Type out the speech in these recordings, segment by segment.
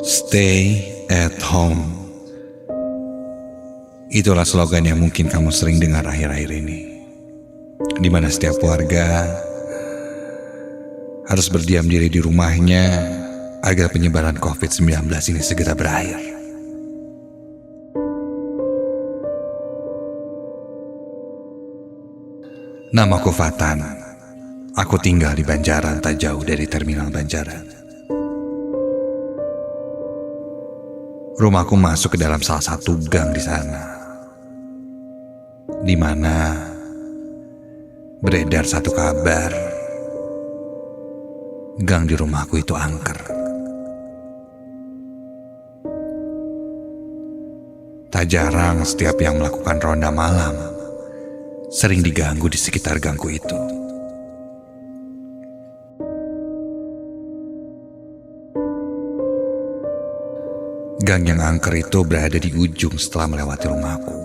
Stay at home. Itulah slogan yang mungkin kamu sering dengar akhir-akhir ini, di mana setiap warga harus berdiam diri di rumahnya agar penyebaran COVID-19 ini segera berakhir. Namaku Fatan. Aku tinggal di Banjaran, tak jauh dari terminal Banjaran. Rumahku masuk ke dalam salah satu gang di sana, di mana beredar satu kabar, gang di rumahku itu angker. Tak jarang setiap yang melakukan ronda malam sering diganggu di sekitar gangku itu. Gang yang angker itu berada di ujung setelah melewati rumahku.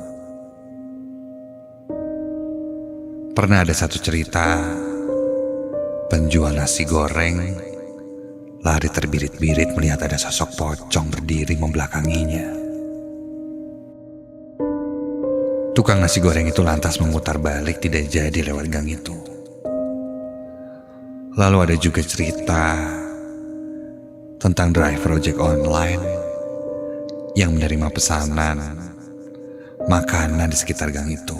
Pernah ada satu cerita, penjual nasi goreng lari terbirit-birit melihat ada sosok pocong berdiri membelakanginya. Tukang nasi goreng itu lantas memutar balik tidak jadi lewat gang itu. Lalu ada juga cerita tentang driver ojek online yang menerima pesanan makanan di sekitar gang itu.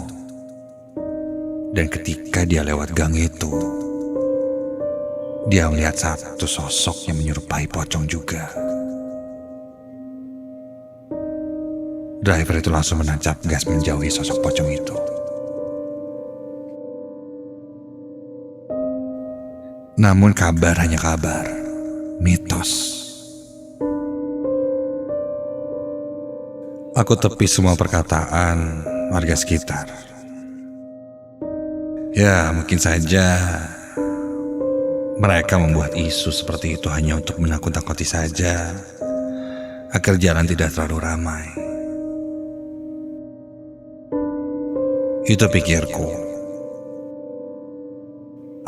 Dan ketika dia lewat gang itu, dia melihat satu sosok yang menyerupai pocong juga. Driver itu langsung menancap gas menjauhi sosok pocong itu. Namun kabar hanya kabar, mitos. Aku tepis semua perkataan warga sekitar. Ya, mungkin saja mereka membuat isu seperti itu hanya untuk menakut-nakuti saja, agar jalan tidak terlalu ramai. Itu pikirku.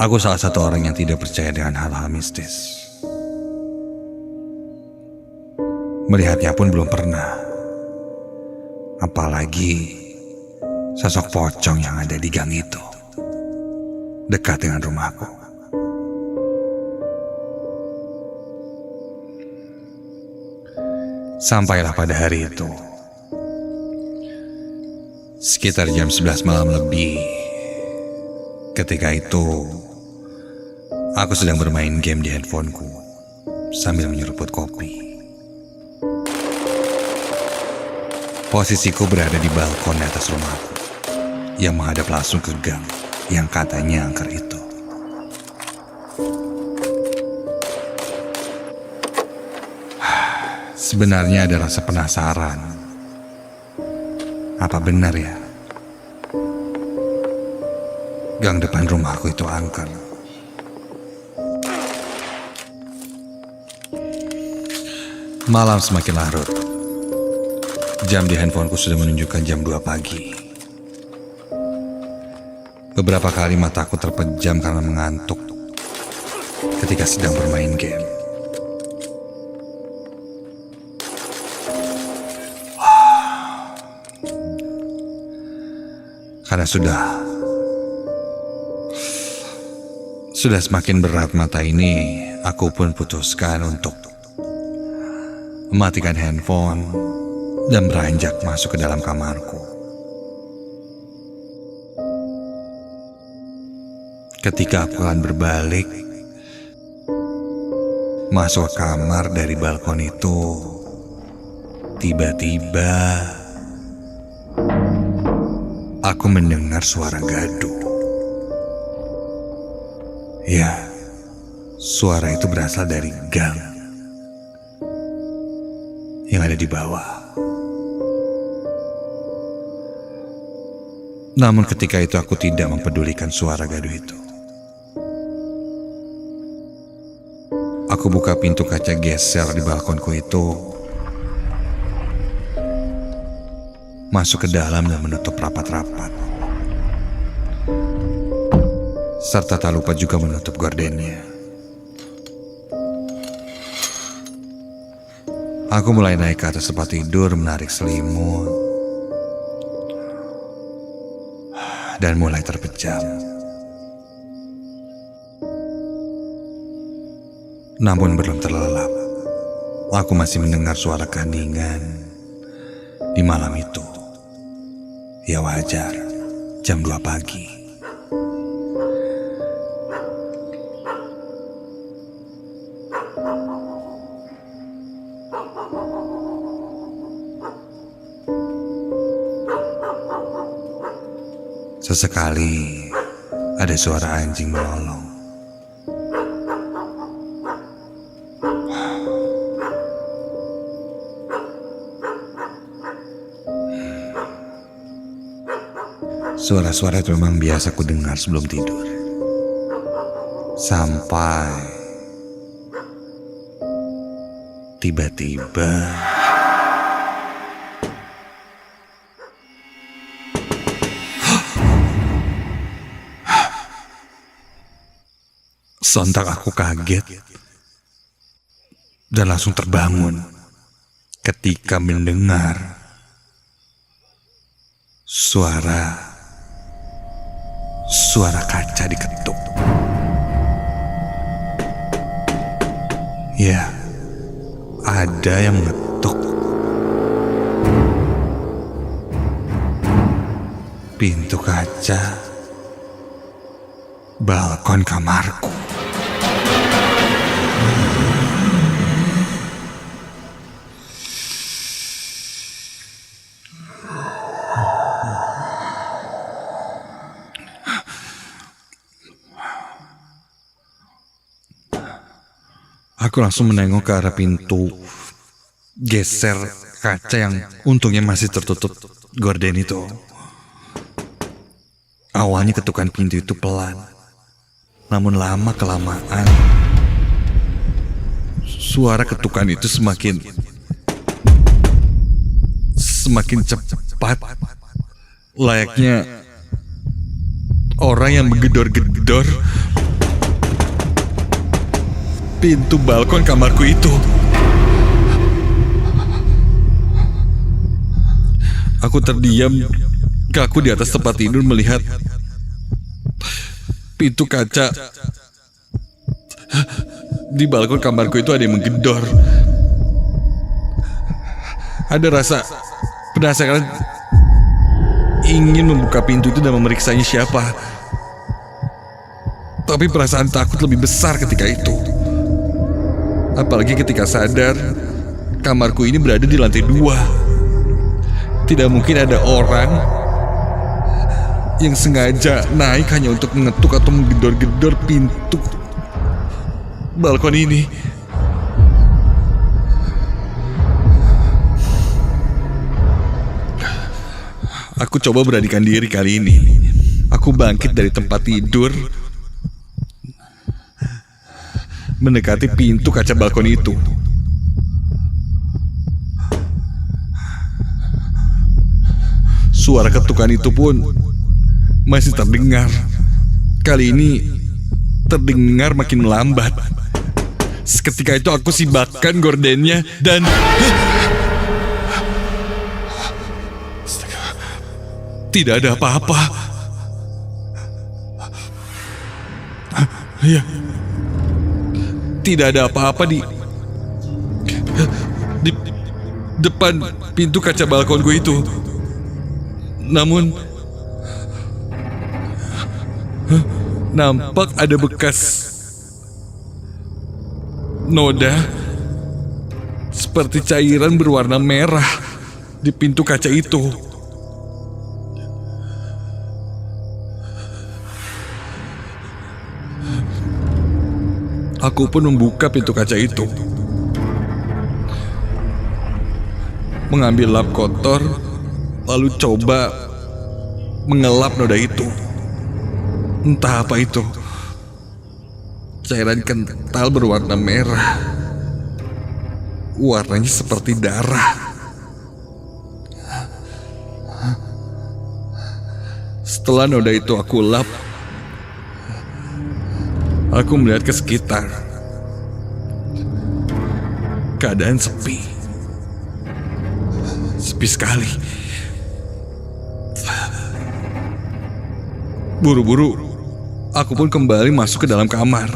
Aku salah satu orang yang tidak percaya dengan hal-hal mistis. Melihatnya pun belum pernah. Apalagi sosok pocong yang ada di gang itu, dekat dengan rumahku. Sampailah pada hari itu, sekitar jam 11 malam lebih. Ketika itu, aku sedang bermain game di handphoneku sambil menyeruput kopi. Posisiku berada di balkon di atas rumahku yang menghadap langsung ke gang yang katanya angker itu. Sebenarnya ada rasa penasaran. Apa benar ya? Gang depan rumahku itu angker. Malam semakin larut. Jam di handphoneku sudah menunjukkan jam 2 pagi. Beberapa kali mataku terpejam karena mengantuk ketika sedang bermain game. Karena sudah semakin berat mata ini, aku pun putuskan untuk mematikan handphone dan beranjak masuk ke dalam kamarku. Ketika aku akan berbalik masuk ke kamar dari balkon itu, tiba-tiba aku mendengar suara gaduh. Ya, suara itu berasal dari gang yang ada di bawah. Namun ketika itu aku tidak mempedulikan suara gaduh itu. Aku buka pintu kaca geser di balkonku itu, masuk ke dalam dan menutup rapat-rapat. Serta tak lupa juga menutup gordennya. Aku mulai naik ke atas tempat tidur, menarik selimut, dan mulai terpejam. Namun belum terlelap, aku masih mendengar suara keheningan di malam itu. Ya wajar, jam 2 pagi. Sesekali ada suara anjing melolong. Suara-suara itu memang biasa ku dengar sebelum tidur. Sampai tiba-tiba sontak aku kaget dan langsung terbangun ketika mendengar suara kaca diketuk. Ya, ada yang mengetuk. Pintu kaca balkon kamarku. Aku langsung menengok ke arah pintu geser kaca yang untungnya masih tertutup gorden itu. Awalnya ketukan pintu itu pelan, namun lama-kelamaan suara ketukan itu semakin cepat, layaknya orang yang menggedor-gedor pintu balkon kamarku itu. Aku terdiam, kaku di atas tempat tidur melihat pintu kaca di balkon kamarku itu ada yang menggedor. Ada rasa penasaran ingin membuka pintu itu dan memeriksanya siapa. Tapi perasaan takut lebih besar ketika itu. Apalagi ketika sadar kamarku ini berada di lantai 2. Tidak mungkin ada orang yang sengaja naik hanya untuk mengetuk atau menggedor-gedor pintu balkon ini. Aku coba beranikan diri kali ini. Aku bangkit dari tempat tidur, mendekati pintu kaca balkon itu. Suara ketukan itu pun masih terdengar. Kali ini terdengar makin melambat. Seketika itu aku sibakkan gordennya dan tidak ada apa-apa. Ya, tidak ada apa-apa di depan pintu kaca balkonku itu. Namun nampak ada bekas noda seperti cairan berwarna merah di pintu kaca itu. Aku pun membuka pintu kaca itu, mengambil lap kotor, lalu coba mengelap noda itu. Entah apa itu, cairan kental berwarna merah, warnanya seperti darah. Setelah noda itu aku lap, aku melihat ke sekitar. Keadaan sepi. sepi sekali. Buru-buru, aku pun kembali masuk ke dalam kamar.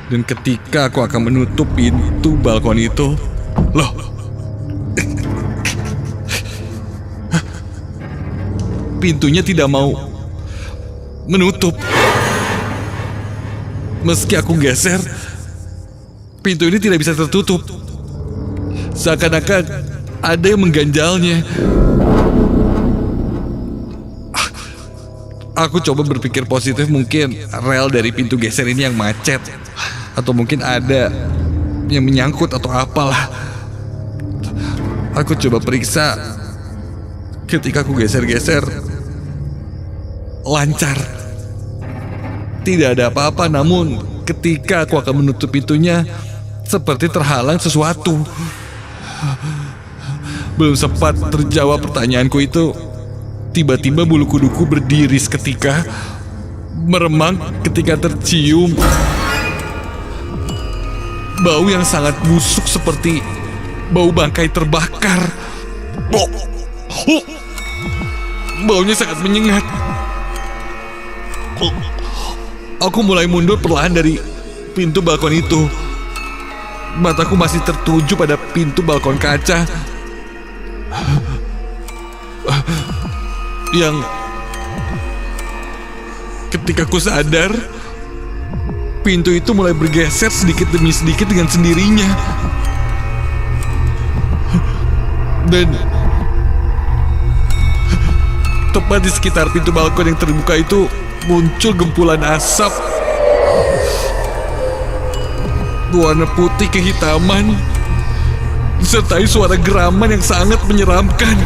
Dan ketika aku akan menutup pintu balkon itu, loh, pintunya tidak mau menutup. Meski aku geser, pintu ini tidak bisa tertutup. Seakan-akan ada yang mengganjalnya. Aku coba berpikir positif, mungkin rel dari pintu geser ini yang macet. Atau mungkin ada yang menyangkut atau apalah. Aku coba periksa. Ketika aku geser-geser, lancar. Tidak ada apa-apa, namun ketika aku akan menutup pintunya, seperti terhalang sesuatu. Belum sempat terjawab pertanyaanku itu, tiba-tiba bulu kuduku berdiri seketika, meremang ketika tercium bau yang sangat busuk seperti bau bangkai terbakar. Baunya sangat menyengat. Aku mulai mundur perlahan dari pintu balkon itu. Mataku masih tertuju pada pintu balkon kaca yang ketika aku sadar, pintu itu mulai bergeser sedikit demi sedikit dengan sendirinya. Dan tepat di sekitar pintu balkon yang terbuka itu muncul gempulan asap warna putih kehitaman, disertai suara geraman yang sangat menyeramkan.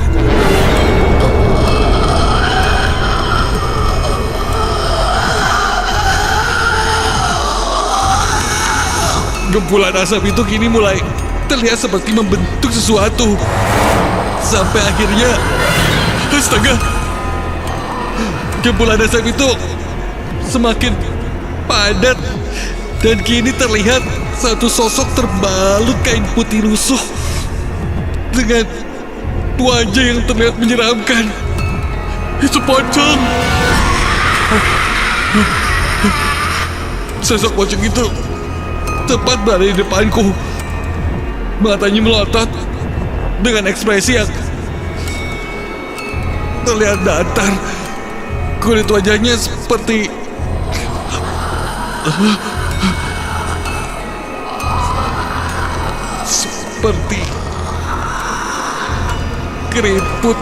Gempulan asap itu kini mulai terlihat seperti membentuk sesuatu. Sampai akhirnya, astaga, gempulan asap itu semakin padat dan kini terlihat satu sosok terbalut kain putih lusuh dengan wajah yang terlihat menyeramkan. Itu pocong. Sosok pocong itu tepat berada di depanku. Matanya melotot dengan ekspresi yang terlihat datar. Kulit wajahnya seperti keriput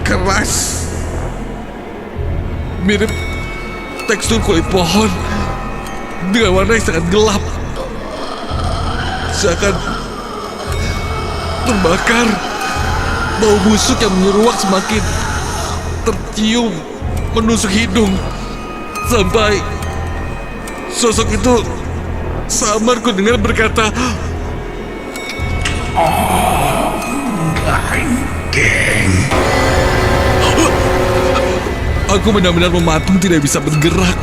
keras, mirip tekstur kulit pohon dengan warna yang sangat gelap, seakan terbakar. Bau busuk yang menyeruak semakin tercium menusuk hidung, sampai sosok itu samar ku dengar berkata, aku benar-benar mematung, tidak bisa bergerak.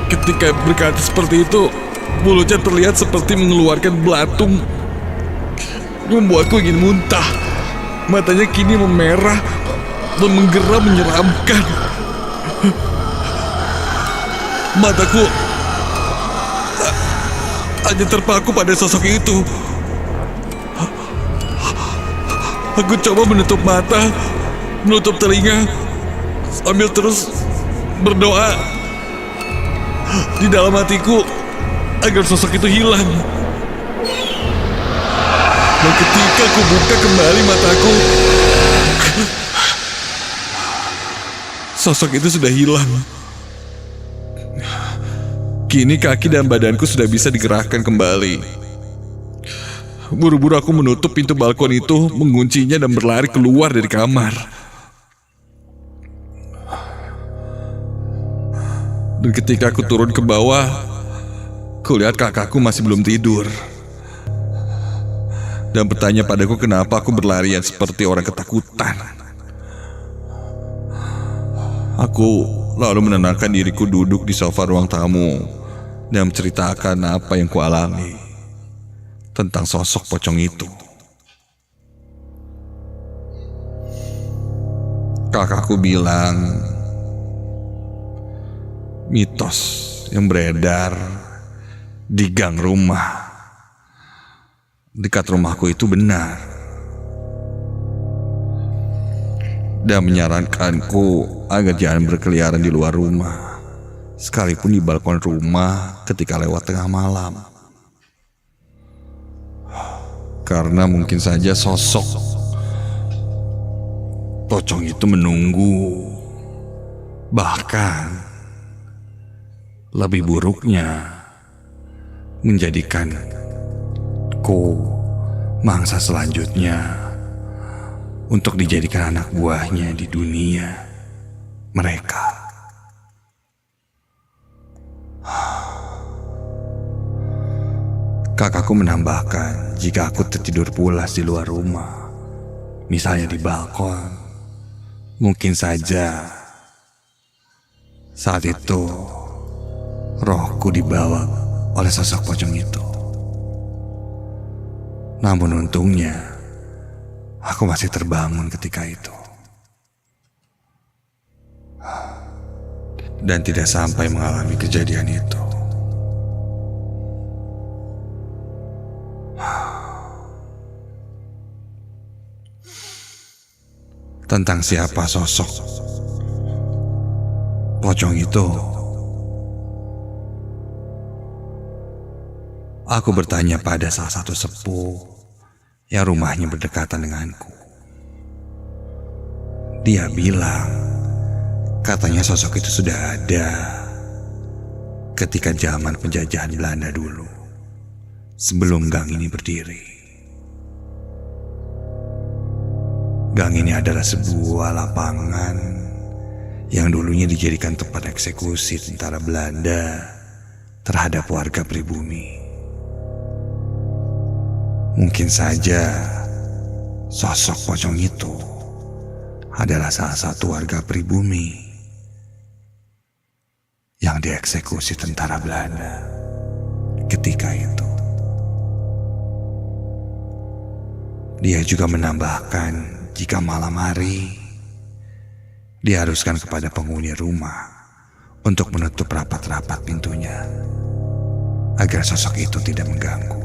Ketika berkata seperti itu, mulutnya terlihat seperti mengeluarkan belatung, membuatku ingin muntah. Matanya kini memerah dan menggeram menyeramkan. Mataku hanya terpaku pada sosok itu. Aku coba menutup mata, menutup telinga, sambil terus berdoa di dalam hatiku agar sosok itu hilang. Dan ketika aku buka kembali mataku, sosok itu sudah hilang. Kini kaki dan badanku sudah bisa digerakkan kembali. Buru-buru aku menutup pintu balkon itu, menguncinya dan berlari keluar dari kamar. Dan ketika aku turun ke bawah, kulihat kakakku masih belum tidur dan bertanya padaku kenapa aku berlarian seperti orang ketakutan. Aku lalu menenangkan diriku duduk di sofa ruang tamu dan menceritakan apa yang kualami tentang sosok pocong itu. Kakakku bilang mitos yang beredar di gang rumah dekat rumahku itu benar, dan menyarankanku agar jangan berkeliaran di luar rumah, sekalipun di balkon rumah ketika lewat tengah malam, karena mungkin saja sosok pocong itu menunggu. Bahkan lebih buruknya, menjadikanku mangsa selanjutnya untuk dijadikan anak buahnya di dunia mereka. Kakakku menambahkan, jika aku tertidur pulas di luar rumah, misalnya di balkon, mungkin saja saat itu rohku dibawa oleh sosok pocong itu. Namun untungnya aku masih terbangun ketika itu, dan tidak sampai mengalami kejadian itu. Tentang siapa sosok pocong itu, aku bertanya pada salah satu sepuh yang rumahnya berdekatan denganku. Dia bilang, katanya sosok itu sudah ada ketika zaman penjajahan Belanda dulu, sebelum gang ini berdiri. Gang ini adalah sebuah lapangan yang dulunya dijadikan tempat eksekusi tentara Belanda terhadap warga pribumi. Mungkin saja sosok pocong itu adalah salah satu warga pribumi yang dieksekusi tentara Belanda ketika itu. Dia juga menambahkan, jika malam hari diharuskan kepada penghuni rumah untuk menutup rapat-rapat pintunya agar sosok itu tidak mengganggu.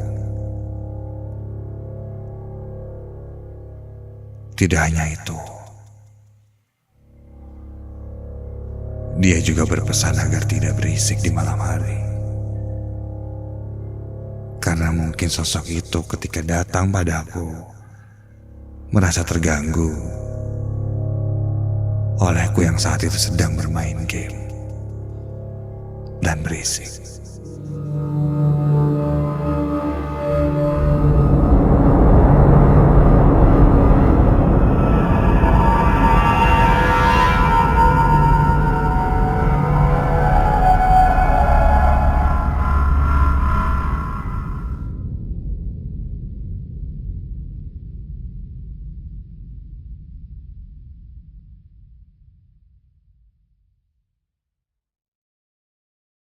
Tidak hanya itu, dia juga berpesan agar tidak berisik di malam hari, karena mungkin sosok itu ketika datang padaku merasa terganggu olehku yang saat itu sedang bermain game dan berisik.